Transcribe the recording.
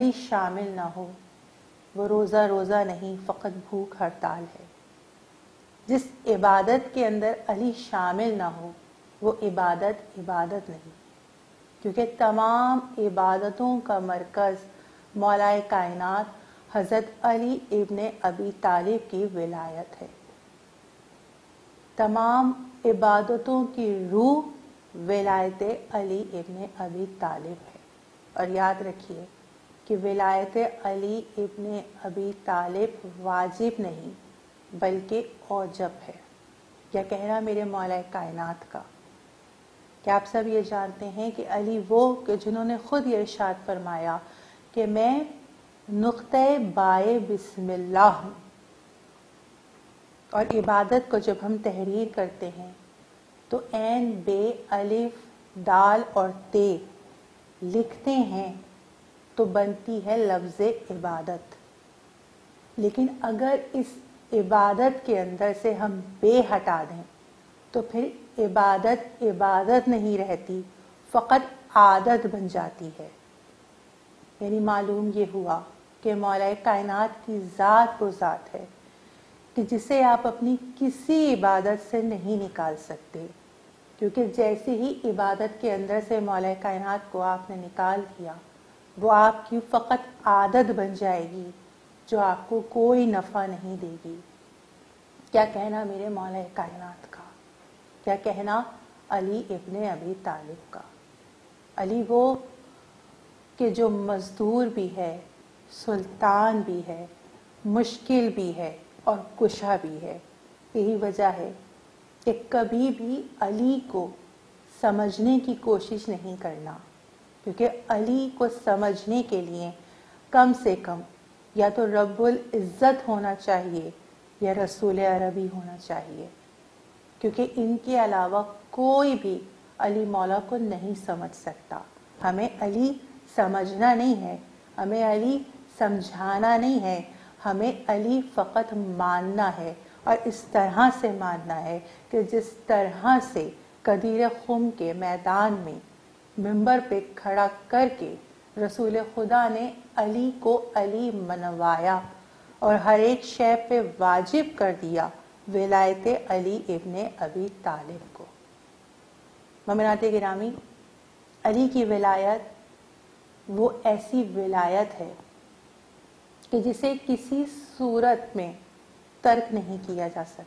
بھی شامل نہ ہو وہ روزہ روزہ نہیں فقط بھوک ہڑتال ہے۔ جس عبادت کے اندر علی شامل نہ ہو وہ عبادت نہیں، کیونکہ تمام عبادتوں کا مرکز مولا کائنات حضرت علی ابن ابی طالب کی ولایت ہے۔ تمام عبادتوں کی روح ولایت علی ابن ابی طالب ہے۔ اور یاد رکھیے کہ ولایت علی ابن ابی طالب واجب نہیں بلکہ اوجب ہے۔ کیا کہنا میرے مولا کائنات کا؟ کیا آپ سب یہ جانتے ہیں کہ علی وہ کہ جنہوں نے خود یہ ارشاد فرمایا کہ میں نقطہ بائے بسم اللہ ہوں، اور عبادت کو جب ہم تحریر کرتے ہیں تو عین بے الف دال اور تے لکھتے ہیں تو بنتی ہے لفظ عبادت۔ لیکن اگر اس عبادت کے اندر سے ہم بے ہٹا دیں تو پھر عبادت نہیں رہتی، فقط عادت بن جاتی ہے۔ یعنی معلوم یہ ہوا کہ مولا کائنات کی ذات وہ ذات ہے کہ جسے آپ اپنی کسی عبادت سے نہیں نکال سکتے، کیونکہ جیسے ہی عبادت کے اندر سے مولا کائنات کو آپ نے نکال دیا وہ آپ کی فقط عادت بن جائے گی جو آپ کو کوئی نفع نہیں دے گی۔ کیا کہنا میرے مولا کائنات کا؟ کیا کہنا علی ابن ابی طالب کا؟ علی وہ کہ جو مزدور بھی ہے، سلطان بھی ہے، مشکل بھی ہے اور کشا بھی ہے۔ یہی وجہ ہے کہ کبھی بھی علی کو سمجھنے کی کوشش نہیں کرنا، کیونکہ علی کو سمجھنے کے لیے کم سے کم یا تو رب العزت ہونا چاہیے یا رسول عربی ہونا چاہیے، کیونکہ ان کے علاوہ کوئی بھی علی مولا کو نہیں سمجھ سکتا۔ ہمیں علی سمجھنا نہیں ہے، ہمیں علی سمجھانا نہیں ہے، ہمیں علی فقط ماننا ہے، اور اس طرح سے ماننا ہے کہ جس طرح سے غدیر خم کے میدان میں منبر پہ کھڑا کر کے رسول خدا نے علی کو علی منوایا اور ہر ایک شے پہ واجب کر دیا ولایت علی ابن ابی طالب کو۔ مومنات گرامی، علی کی ولایت وہ ایسی ولایت ہے کہ جسے کسی صورت میں ترک نہیں کیا جا سکتا۔